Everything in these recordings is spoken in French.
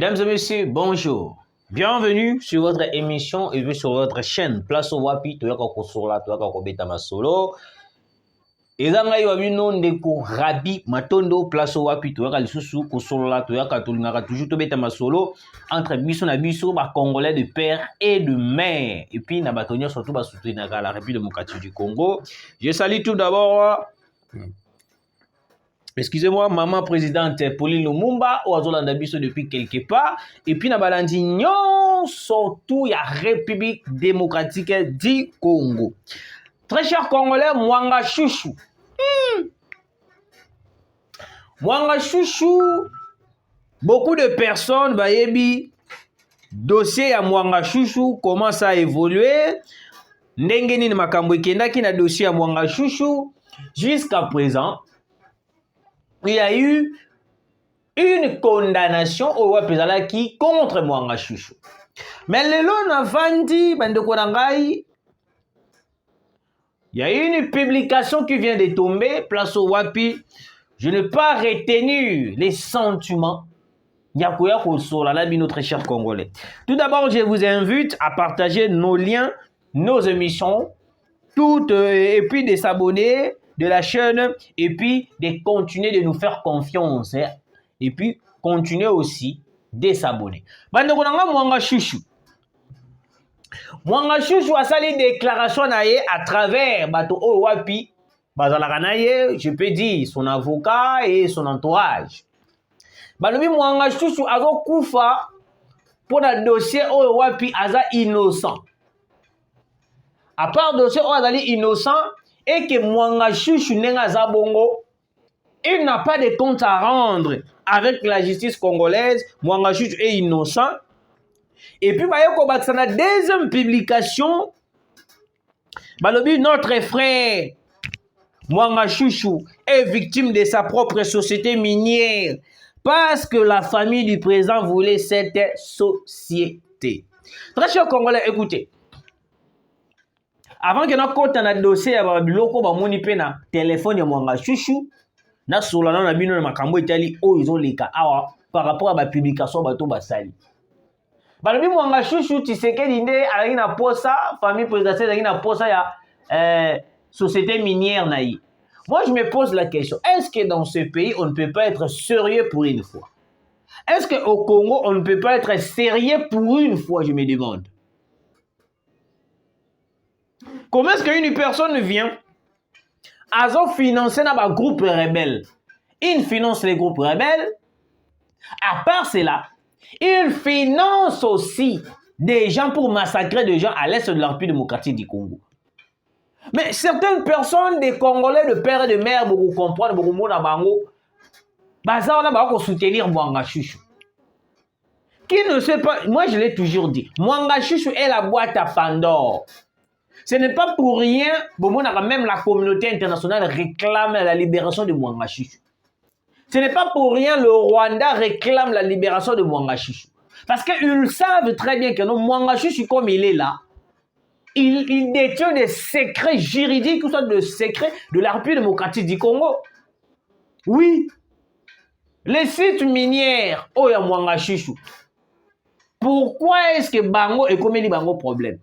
Mesdames et messieurs, bonjour. Bienvenue sur votre émission et sur votre chaîne Place au Wapi, Toyaka Kosola, Toyaka Kobeta Masolo. Ezanga yobino ndeko Rabi Matondo Place au Wapi, Toyaka Lisusu Kosola, Toyaka Tolunaka toujours Tobeta Masolo entre biso na biso ba Congolais de père et de mère. Et puis na batonia surtout ba soutenir la République démocratique du Congo. Je salue tout d'abord excusez-moi, maman présidente Pauline Lumumba, Oazolanda Biso depuis quelque part, et puis Nabalandi Nyon, surtout la République démocratique du Congo. Très cher Congolais, Mwanga Chouchou. Mwanga Chouchou, beaucoup de personnes, bayebi, dossier à Mwanga Chouchou commence à évoluer. Ndengeni Makambo Kenda qui na dossier à Mwanga Chouchou, jusqu'à présent, il y a eu une condamnation au Wapizalaki contre Mwanga Chouchou. Mais le long avandi, il y a eu une publication qui vient de tomber, place au Wapi. Je n'ai pas retenu les sentiments. Yakuya Kosola, notre cher Congolais. Tout d'abord, je vous invite à partager nos liens, nos émissions, toutes, et puis de s'abonner de la chaîne et puis de continuer de nous faire confiance et puis continuer aussi de s'abonner. Mwanga Chouchou a sali déclaration à travers Bato Wapi, je peux dire son avocat et son entourage. Mwanga Chouchou a kufa pour le dossier Wapi aza innocent. À part dossier Azali innocent, et que Mwanga Chouchou Nenga Zabongo, il n'a pas de compte à rendre avec la justice congolaise. Mwanga Chouchou est innocent. Et puis, la deuxième publication, notre frère Mwanga Chouchou est victime de sa propre société minière parce que la famille du président voulait cette société. Très cher Congolais, écoutez. Avant que nous compte un dossier à biloko ba moni pe na téléphone ya Mwanga Chouchou na solana na bino na makambo etali o ils ont les cas par rapport à la publication bato basali. Balobi Mwanga Chouchou Tshisekedi nde alaki na posa famille présidentielle alaki na posa ya société minière na yi. Moi je me pose la question, est-ce que dans ce pays on ne peut pas être sérieux pour une fois? Est-ce que au Congo on ne peut pas être sérieux pour une fois, je me demande? Comment est-ce qu'une personne vient à financer un groupe rebelle? Il finance les groupes rebelles. À part cela, il finance aussi des gens pour massacrer des gens à l'est de la République démocratique du Congo. Mais certaines personnes, des Congolais de père et de mère, vous comprenez, vous comprenez, vous soutenir Mwanga Chouchou. Qui ne sait pas, moi je l'ai toujours dit, Mwanga Chouchou est la boîte à Pandore. Ce n'est pas pour rien, même la communauté internationale réclame la libération de Mwanga Chouchou. Ce n'est pas pour rien le Rwanda réclame la libération de Mwanga Chouchou. Parce qu'ils savent très bien que Mwanga Chouchou, comme il est là, il détient des secrets juridiques, ou soit des secrets de la République démocratique du Congo. Oui. Les sites minières, oh, il y a Mwanga Chouchou. Pourquoi est-ce que Bango est comme il Bango problème?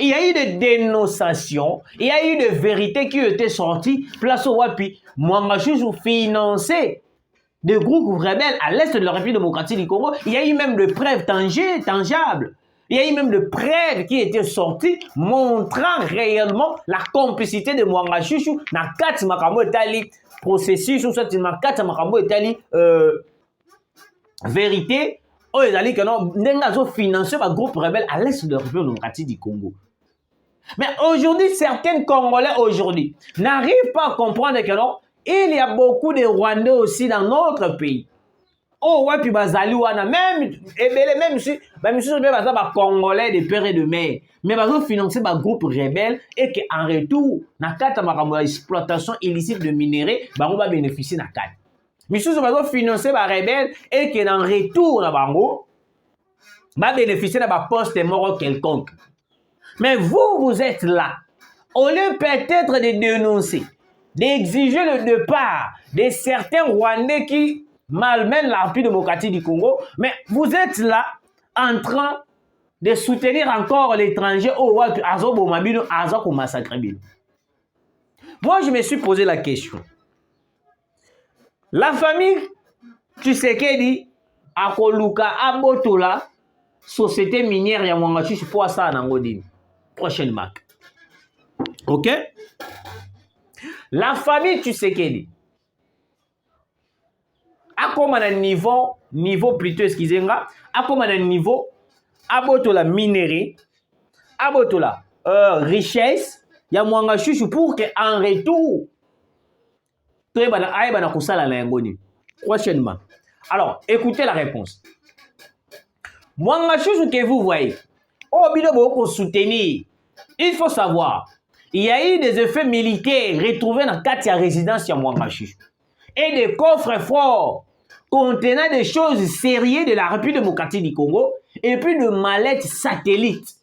Il y a eu des dénonciations, il y a eu des vérités qui ont été sorties, place au Wapi. Mwanga Chouchou finançait des groupes rebelles à l'est de la République démocratique du Congo. Il y a eu même des preuves tangibles. Il y a eu même des preuves qui étaient sorties montrant réellement la complicité de Mwanga Chouchou dans 4 makambo etali processus ou soit dans 4 makambo etali vérité. Ils allaient que non, nous financer un groupe rebelle à l'est de la République démocratique du Congo. Mais aujourd'hui, certains Congolais aujourd'hui n'arrivent pas à comprendre que non, il y a beaucoup de Rwandais aussi dans notre pays. Oh, ouais, puis Bazalouana, même si, Congolais de père et de mère, mais ils ont financé un groupe rebelle et qu'en retour, dans le exploitation illicite de minerais, ils vont bénéficier de la carte. Mais si vous avez financé les rebelles et que dans le retour, vous va bénéficier d'un poste mort quelconque. Mais vous êtes là. Au lieu peut-être de dénoncer, d'exiger le départ de certains Rwandais qui malmène la République démocratique du Congo, mais vous êtes là en train de soutenir encore l'étranger au Azobo Mabino, Azoko massacre. Moi, je me suis posé la question. La famille Tshisekedi akoluka abotola société minière ya Mwangachuchu pour ça na ngodini. Prochaine marque. OK? La famille Tshisekedi a comme un niveau plutôt, excusez-moi, a comme un niveau abotola minerie, abotola richesse ya Mwangachuchu pour que en retour prochainement. Alors, écoutez la réponse. Mwangachuchu que vous voyez, au bilan pour soutenir, il faut savoir, il y a eu des effets militaires retrouvés dans la résidence de Mwangachuchu et des coffres forts contenant des choses sérieuses de la République démocratique du Congo et puis de mallettes satellites.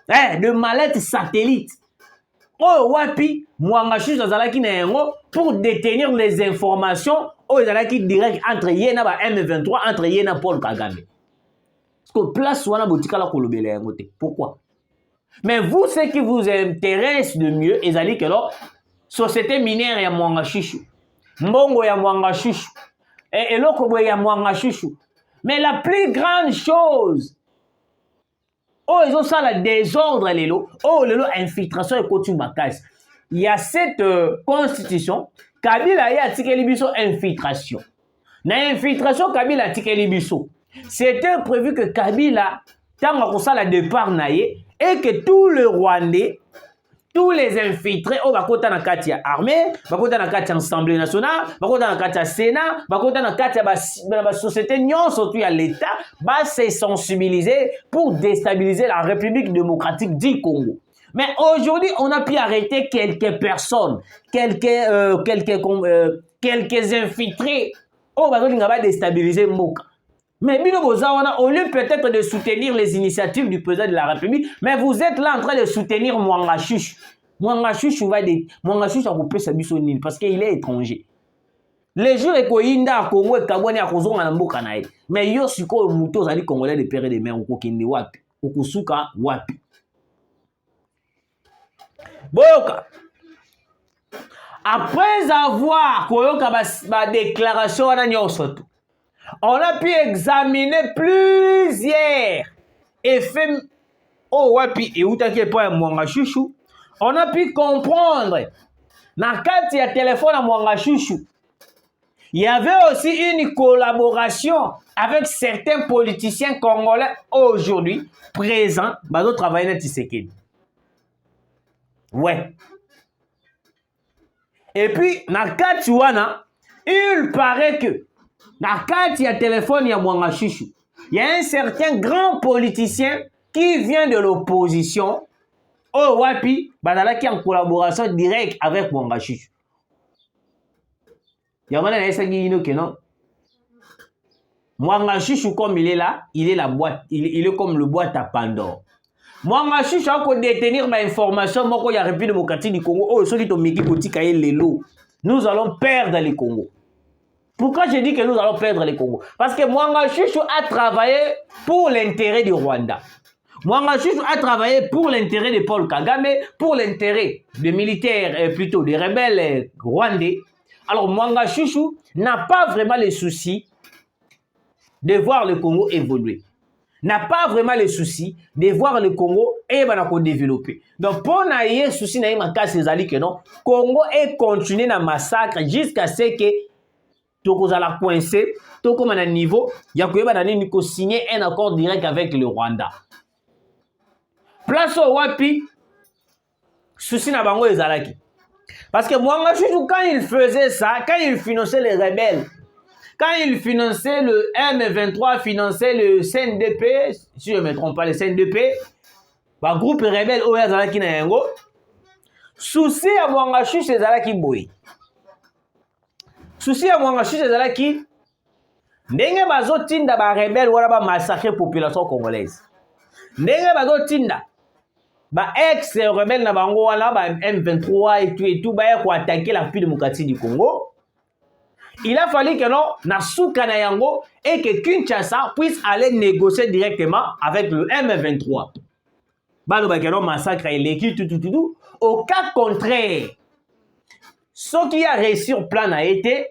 De mallettes satellites. Oh, wapi, Mwangachuchu azalaki na yango pour détenir les informations oh, azalaki direct entre Yena et M23, entre Yena et Paul Kagame. Parce que place wana botika la kolobele yango te. Pourquoi? Mais vous, ce qui vous intéresse de mieux, ezali que la société minière ya Mwangachuchu, mbongo ya Mwangachuchu, et l'autre ya Mwangachuchu. Mais la plus grande chose, oh, ils ont ça la désordre, lélo. Oh, lélo, infiltration et coutume makasi. Il y a cette constitution, Kabila y a tikeli biso infiltration. Na infiltration, Kabila tikeli biso. C'était prévu que Kabila, tant ça la départ naïe, et que tout le Rwandais, tous les infiltrés, oh, bakota na kati ya armée, bakota na kati ya Assemblée nationale, bakota na kati ya Sénat, bakota na kati ya ba société nyon, surtout à l'État, va se sensibiliser pour déstabiliser la République démocratique du Congo. Mais aujourd'hui, on a pu arrêter quelques personnes, quelques infiltrés, oh, bakota va déstabiliser Moka. Mais Bino Bozawana, au lieu peut-être de soutenir les initiatives du président de la République, mais vous êtes là en train de soutenir Mwangachuchu. Mwangachuchu a coupé sa bisonine parce qu'il est étranger. Les jours et Koyinda à Congo et Kabouani à Kozon à Namboka nae. Mais yo siko muto zali Congolais de père et de mère ou kokinde wapi. Okusuka wapi. Boyoka. Après avoir koyoka ba déclaration wana nyonso. On a pu examiner plusieurs effets oh wapi et outaki pour Mwangachuchu. On a pu comprendre dans kati ya téléphone à Mwangachuchu. Il y avait aussi une collaboration avec certains politiciens congolais aujourd'hui présents dans le travail de Tshisekedi. Ouais. Et puis dans kati wana, il paraît que dans le cas téléphone, il y a Mwangachuchu. Il y a un certain grand politicien qui vient de l'opposition. Oh, wapi, badala qui est en collaboration directe avec Mwangachuchu. Il y a un certain que non. Mwangachuchu, comme il est là, il est la boîte. Il est comme le boîte à Pandore. Mwangachuchu a encore détenir ma information. Moi, il y a République démocratique du Congo. Oh, ceux qui ont mis les lots. Nous allons perdre les Congo. Pourquoi je dis que nous allons perdre les Congo? Parce que Mwangachuchu a travaillé pour l'intérêt du Rwanda. Mwangachuchu a travaillé pour l'intérêt de Paul Kagame, pour l'intérêt des militaires, plutôt des rebelles rwandais. Alors Mwangachuchu n'a pas vraiment le souci de voir le Congo évoluer. N'a pas vraiment le souci de voir le Congo et développer. Donc pour naïe souci naïe makasi ezali que non, Congo est continué dans massacre jusqu'à ce que Tokozala coincé, tout comme à un niveau, il y a que signer un accord direct avec le Rwanda. Place au Wapi, souci na bango ezalaki. Parce que Mwangachuchu, quand il faisait ça, quand il finançait les rebelles, quand il finançait le M23, finançait le CNDP, si je ne me trompe pas, le CNDP, le groupe rebelle Oyazalaki na yango, souci à Mwangachuchu ezalaki boy. Souci à Mwangachuchu ezalaki ndenge bazotinda ba rebelle wala ba massacrer population congolaise. Ndenge bazotinda ba ex rebelle na bango wala ba M23 et tout ba ko attaquer la République démocratique du Congo. il a fallu que non, Nasuka na yango et que Kinshasa puisse aller négocier directement avec le M23. Baloba que non massacre et l'équipe tout. Au cas contraire, ce qui a réussi au plan a été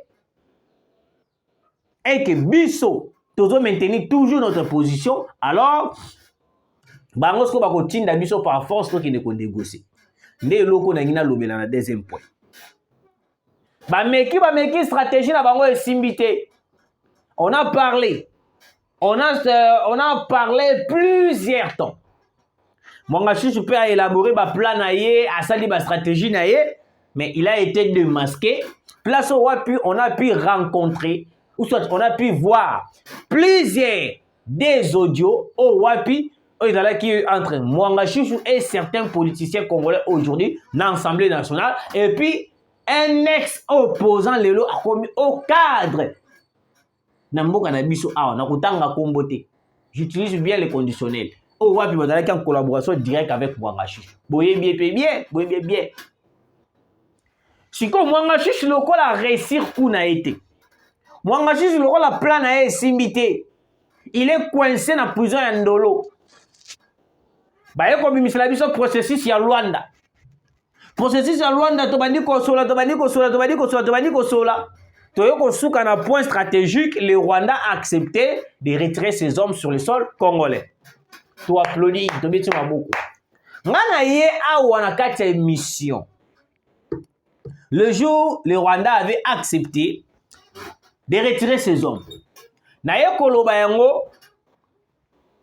et que Bisso doit maintenir toujours notre position, alors bango sko bako tinda biso par force to qui ne ko négocier. Ndé loko na ngina lobela na deuxième point. Ba meki stratégie na bango esimbité. On a parlé plusieurs temps. Mwanga Chouchou peut élaborer ba plan na yé, asali ba stratégie na yé, mais il a été démasqué. Place où on a pu rencontrer ou soit on a pu voir plusieurs des audios au Wapi entre Mwanga Chouchou et certains politiciens congolais aujourd'hui dans l'Assemblée nationale, et puis un ex-opposant Lelo a commis au cadre. J'utilise bien les conditionnels. Au Wapi, vous avez en collaboration directe avec Mwanga Chouchou. Boyez bien. Si comme Mwanga Chouchou, le col a réussi où n'a été. Mwanga Chouchou, le col a plan à simité. Il est coincé dans la prison à Ndolo. Bah, il y a comme un processus à Luanda. Processus à Luanda, tobandi kosola. Toyoko souka na point stratégique, le Rwanda a accepté de retirer ses hommes sur le sol congolais. Tu applaudis, tu mets sur ma boucle. Ngana ye awana kati mission. Le jour, le Rwanda avait accepté de retirer ses hommes. Na ye koloba yango,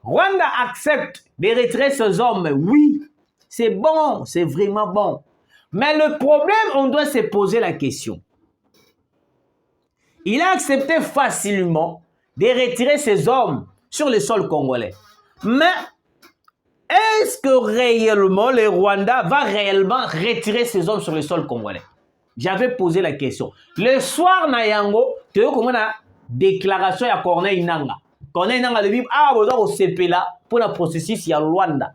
Rwanda accepte de retirer ses hommes. Oui, c'est bon, c'est vraiment bon. Mais le problème, on doit se poser la question. Il a accepté facilement de retirer ses hommes sur le sol congolais. Mais est-ce que réellement le Rwanda va réellement retirer ses hommes sur le sol congolais? J'avais posé la question. Le soir, Nayango, tu as comme une déclaration à Corneille Nanga. Corneille Nanga de vivre besoin au CP là pour le processus il y a Rwanda.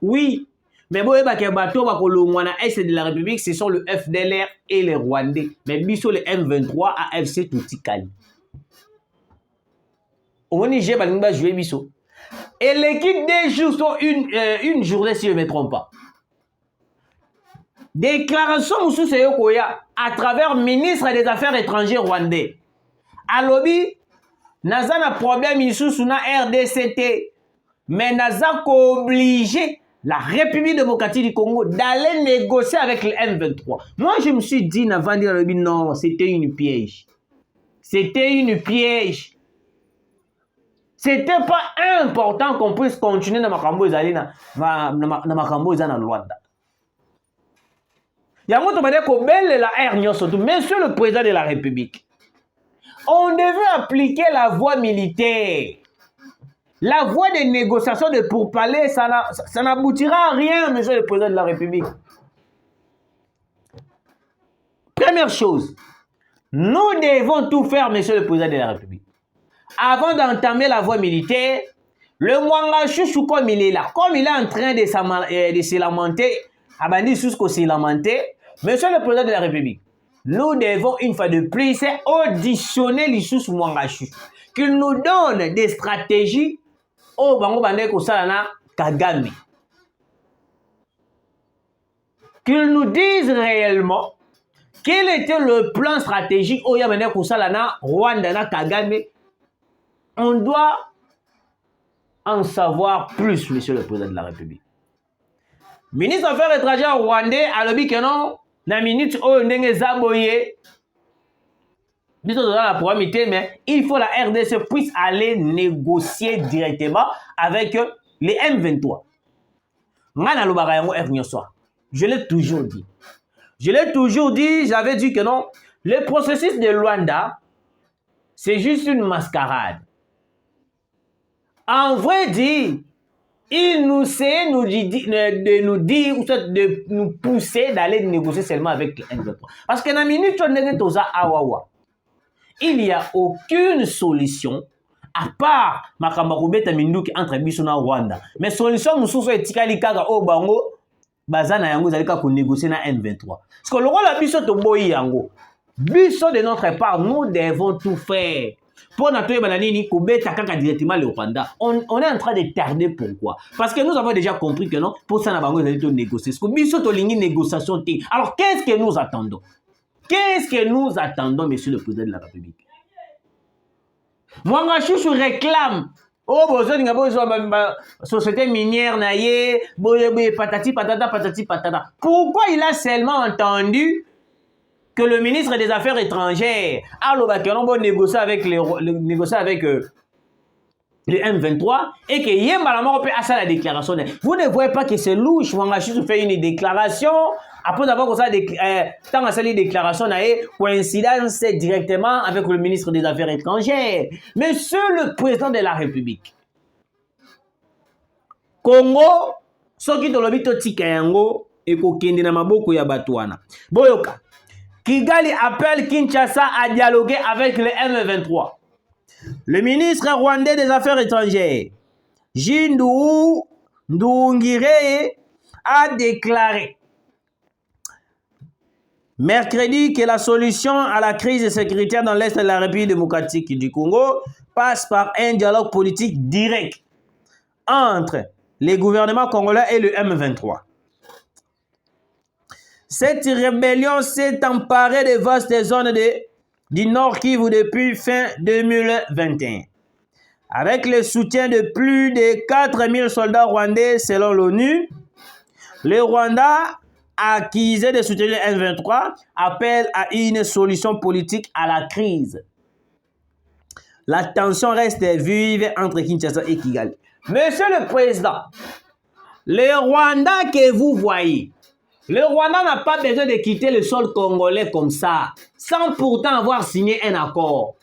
Oui, mais bon, est de la République, ce sont le FDLR et les Rwandais. Mais biso le M23 à FC Toutikali. Au Niger, il va jouer biso. Et l'équipe des jours sont une journée si je ne me trompe pas. Déclaration sous Seyokoya à travers ministre des Affaires étrangères rwandais. À lobby, naza na problème ici sous na RDCT, mais naza obligé la République démocratique du Congo d'aller négocier avec le M23. Moi, je me suis dit avant de dire non, c'était une piège. C'était une piège. C'était pas important qu'on puisse continuer dans Makambo Ezali na Makambo Ezali na Luanda. Yango to bade ko belle la air nyonso tout, monsieur le président de la République. On devait appliquer la voie militaire. La voie des négociations de pourparlers, ça n'aboutira à rien, monsieur le président de la République. Première chose, nous devons tout faire, monsieur le président de la République. Avant d'entamer la voie militaire, le Mwanga Chouchou, comme il est là, comme il est en train de se lamenter, Abandi Sousko s'est lamenté, monsieur le président de la République, nous devons une fois de plus auditionner l'Issous Mwanga Chouchou, qu'il nous donne des stratégies au Bango Bande Kosalana Kagame. Qu'il nous dise réellement quel était le plan stratégique au Yamane Kosalana Rwanda Kagame. On doit en savoir plus, monsieur le président de la République. Ministre des Affaires étrangères rwandais a lobby que non, na minute au ndenge zaboye. Nous sommes dans la probabilité, mais il faut la RDC puisse aller négocier directement avec les M23. Je l'ai toujours dit. J'avais dit que non, le processus de Luanda, c'est juste une mascarade. En vrai dire, il nous sait de nous dire ou de nous pousser d'aller négocier seulement avec les M23. Parce que dans la minute, il n'y a aucune solution à part Makambarubeta Minduki entre Bissona et Rwanda. Mais solution, nous sommes etikali kaka au bango, bazana yango zalika ko négocier na M23. Parce que le rôle de Bissot Toboyi yango. Biso de notre part, nous devons tout faire. Pour notre bananini, Kobeta Kaka directement le Rwanda. On est en train de tarder pourquoi? Parce que nous avons déjà compris que non, pour ça, nous avons négocier. Biso to lingi négociation. Alors, qu'est-ce que nous attendons? Qu'est-ce que nous attendons, monsieur le président de la République? Mwanga Chouchou réclame. Oh, besoin de société minière, naïe, patati patata, patati patata. Pourquoi il a seulement entendu que le ministre des Affaires étrangères a négocié avec le M23 et que Yembalama peut faire la déclaration? Vous ne voyez pas que c'est louche. Mwanga Chouchou fait une déclaration. Après avoir fait une déclaration, coïncidence directement avec le ministre des Affaires étrangères. Monsieur le président de la République, Congo, soki tolobito tika yango ekokende na maboko ya batwana. Boyoka, Kigali appelle Kinshasa à dialoguer avec le M23. Le ministre rwandais des Affaires étrangères, Jindou Ndungire, a déclaré mercredi que la solution à la crise sécuritaire dans l'Est de la République démocratique du Congo passe par un dialogue politique direct entre les gouvernements congolais et le M23. Cette rébellion s'est emparée de vastes zones du Nord Kivu depuis fin 2021. Avec le soutien de plus de 4000 soldats rwandais selon l'ONU, le Rwanda, accusé de soutenir le M23, appelle à une solution politique à la crise. La tension reste vive entre Kinshasa et Kigali. Monsieur le Président, le Rwanda que vous voyez, le Rwanda n'a pas besoin de quitter le sol congolais comme ça, sans pourtant avoir signé un accord.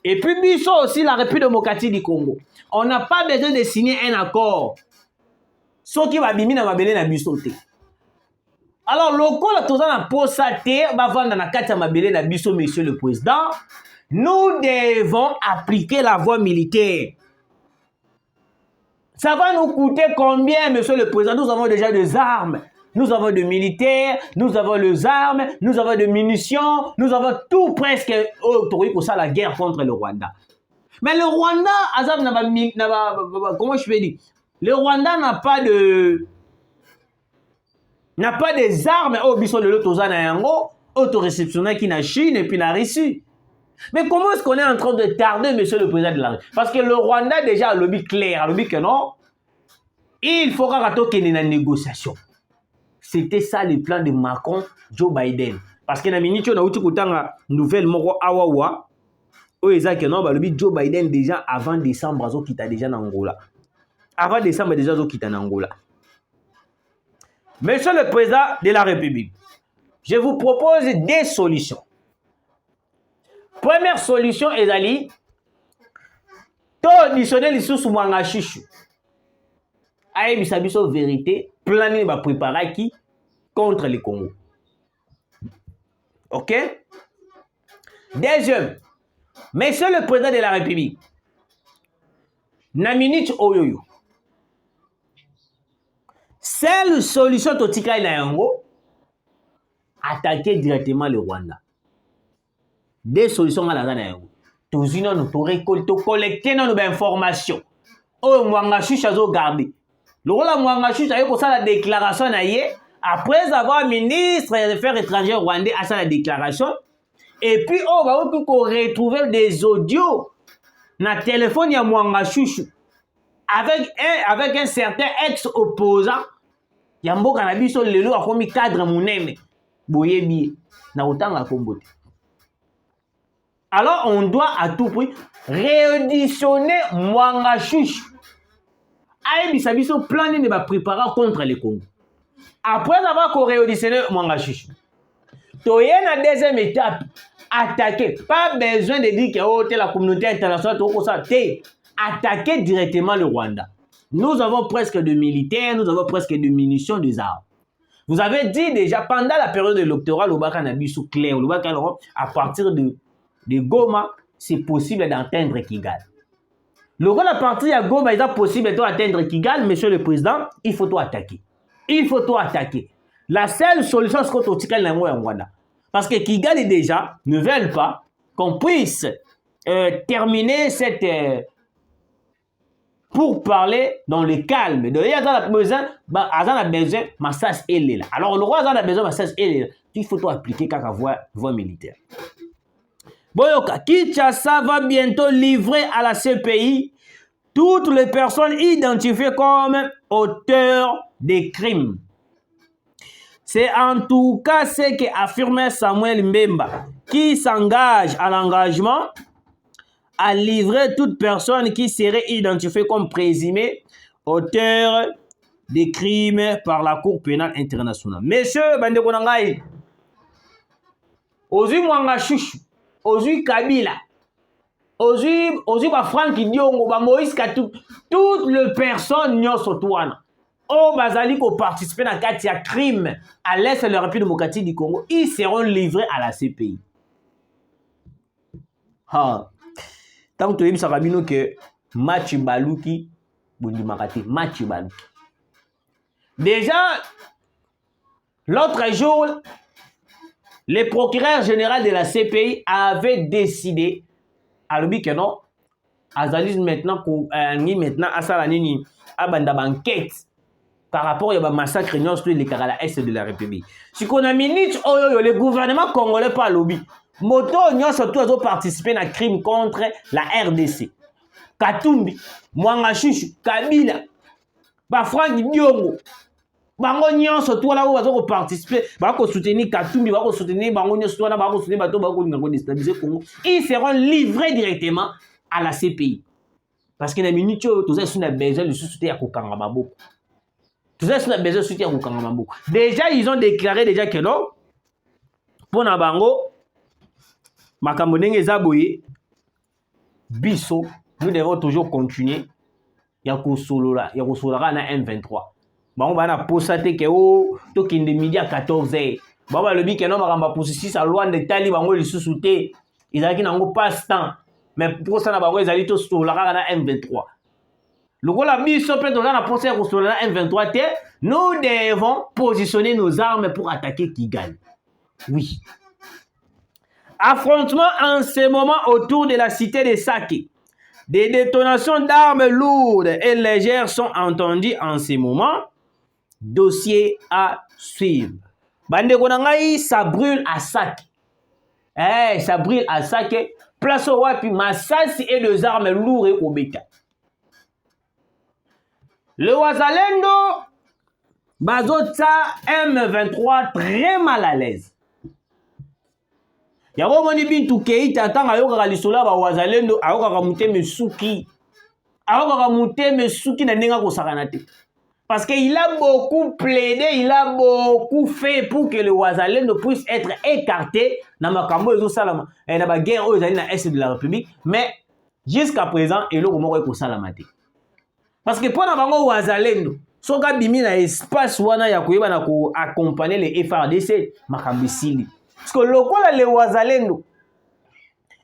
Et puis, Bisso aussi, la République démocratique du Congo, on n'a pas besoin de signer un accord. Ce qui va bimina mabele na Bisso. Alors, local toza na posate ba vanda na kati ya mabele na biso, monsieur le président, nous devons appliquer la voie militaire. Ça va nous coûter combien, monsieur le président? Nous avons déjà des armes, nous avons des militaires, nous avons les armes, nous avons des munitions, nous avons tout presque autorisé pour ça la guerre contre le Rwanda. Mais le Rwanda, comment je peux dire? Le Rwanda n'a pas des armes au biso de l'Otozana yango, autoréceptionné qui n'a Chine et puis la Russie. Mais comment est-ce qu'on est en train de tarder, monsieur le président de la République? Parce que le Rwanda déjà a le but clair, le but que non, il faudra qu'il y ait une négociation. C'était ça le plan de Macron, Joe Biden. Parce que dans la minute, on a eu une nouvelle moro awawa. Le but Joe Biden déjà avant décembre, il a déjà en Angola. Avant décembre, déjà en Angola. Monsieur le président de la République, je vous propose des solutions. Première solution est d'aller auditionner les sous Mwanga Chouchou. Aïe, bisabiso vérité, planer va préparer qui contre les Congo. Ok? Deuxième, monsieur le président de la République, na minute oyoyo. Seule solution totika ina yango, attaquer directement le Rwanda. Des solutions à la zone. Tous nous récolter, collecter nos informations. Oh, Mwanga Chouchou a gardé. Le rôle de Mwanga Chouchou a pour ça la déclaration après avoir ministre des Affaires étrangères rwandais à la déclaration. Et puis on va retrouver des audios dans le téléphone de Mwanga Chouchou avec un certain ex-opposant. Yambo Kanabiso lelo a commis cadre munene. Boyebi na autant à Kombote. Alors, on doit à tout prix réauditionner Mwanga Chouchou. Aïe, bisabiso plané ne va préparer contre les Congo. Après avoir réauditionné Mwanga Chouchou, tu es la deuxième étape, attaquer. Pas besoin de dire que la communauté internationale, attaquer directement le Rwanda. Nous avons presque de militaires, nous avons presque de munitions, des armes. Vous avez dit déjà, pendant la période électorale, au Bakanabiso clair, à partir de Goma, c'est possible d'atteindre Kigali. Le rôle à partir de Goma, il est possible d'atteindre Kigali, monsieur le président, il faut tout attaquer. Il faut tout attaquer. La seule solution, c'est que tu attaques le Rwanda. Parce que Kigali déjà ne veulent pas qu'on puisse terminer cette... pour parler dans le calme. Donc, il y a besoin, massage et là. Alors, le roi a besoin de massage et là. Il faut appliquer qu'à voie militaire. Boyoka, Kinshasa va bientôt livrer à la CPI toutes les personnes identifiées comme auteurs des crimes. C'est en tout cas ce qu'affirmait Samuel Mbemba, qui s'engage à l'engagement à livrer toute personne qui serait identifiée comme présumée auteur des crimes par la Cour pénale internationale. Messieurs, Bandeko Nangai, Ozui Mwanga Chouchou, Ozui Kabila, Ozui Franck Diongo, Moïse Katou, toutes les personnes n'y sont touana. Oh, Bazali qui participent à un crime à l'est de la République démocratique du Congo, ils seront livrés à la CPI. Ah. Tant que tu as que match balouki, match balouki. Déjà, l'autre jour, le procureur général de la CPI avait décidé, à l'objet que non, Azalis maintenant, à Salanini, à Banda Banquette, par rapport à massacre sur les Karala Est de la République. Si on a mis le gouvernement congolais par lobby, Moto ont surtout participé à un crime contre la RDC. Katumbi, Mwanga Chouchou, Kabila, Franck Diongo, Bango Nyon surtout là où ils ont participé, ils soutenir Katumbi, ils soutenir Bango Nyon surtout là, ils soutenir Bato, ils déstabiliser Congo. Ils seront livrés directement à la CPI. Parce qu'il y a une minute, tout ça, ils ont besoin de soutenir Kokanga Maboko. Tout ça, ils ont besoin de soutenir Kokanga Maboko. Déjà, ils ont déclaré déjà que non, pour Nabango, Makambo ndenge zaboye biso, nous devons toujours continuer ya kosolola na M23. Bango bana posate ke o to kinde midi à 14h. Baba lobi ke no makamba posisi sa loi de tali bango lisusu te. Izaki nango passe temps. Mais pour ça na bango ezali to solola na M23. Lokola biso pe to na posa ko solola na M23 te, nous devons positionner nos armes pour attaquer Kigali. Oui. Affrontement en ce moment autour de la cité de Sake. Des détonations d'armes lourdes et légères sont entendues en ce moment. Dossier à suivre. Bande Konangaï, ça brûle à Sake. Ça brûle à Sake. Place au Wapi, Massassi et des armes lourdes et au bétail. Le Wazalendo, Bazota M23, très mal à l'aise. Yako moni bintu keita tanga yoka lisola ba wazalendo ayoka muteme suki. Ayoka muteme suki na nenga ko sakanate. Parce qu'il a beaucoup plaidé, il a beaucoup fait pour que le wazalendo puisse être écarté dans makambo ezo salama. Et na ba guerre aux alliés na est de la République, mais jusqu'à présent elo ko moko ko salamate. Parce que pour na bango wazalendo, soka bimi na espace wana ya koyeba na ko accompagner les FRDC makambo sili. Parce que le les Wazalendo,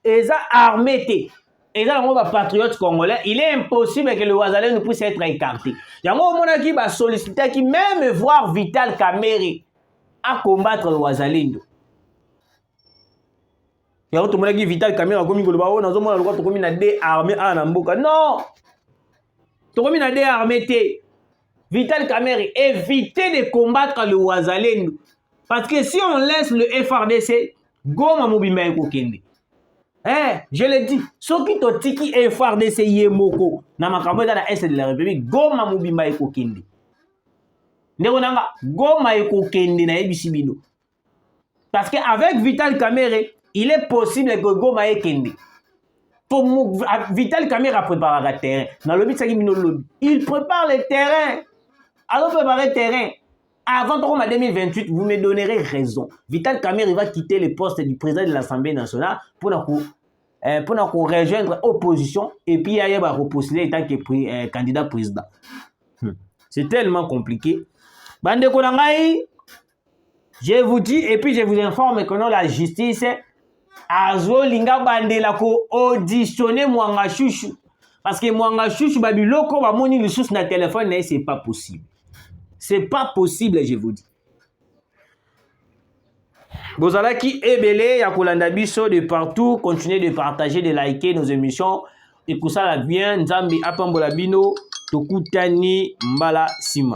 ils ont armé, ils ont un patriote congolais, il est impossible que le Wazalendo puisse être écarté. Il y a un moment qui va solliciter, qui même voir Vital Kamerhe à combattre le Wazalendo. Il y a un moment qui Vital Kamerhe a commis le baron, dans un moment où il a des armées à Namboka. Non! Tu as des armées. Vital Kamerhe, évitez de combattre le Wazalendo. Parce que si on laisse le FRDC, Goma Mobimba Ekokende. Je l'ai dit, ceux qui ont tiki FRDC Yemoko, na makambo dans l'Est de la République, Goma Mobimba Ekokende. Nekonanga, Goma Ekokende na Ebisibino. Parce qu'avec Vital Kamerhe, il est possible que Goma Ekende. Vital Kamerhe prépare le terrain. Dans le but, il prépare le terrain. Alors préparer le terrain. Avant 2028, vous me donnerez raison. Vital Kamerhe va quitter le poste du président de l'Assemblée nationale pour rejoindre l'opposition et puis il va repostuler en tant que candidat président. C'est tellement compliqué. Bande Konangaï, je vous dis et puis je vous informe que la justice a linga bandela ko auditionner Mwanga Chouchou. Parce que Mwanga Chouchou babiloko ba moni le sous na téléphone, c'est pas possible. C'est pas possible, je vous dis. Bozalaki ebele ya kolanda biso de partout, continuez de partager, de liker nos émissions. Et pour ça la bien, Nzambi apambola bino, tokutani mbala sima.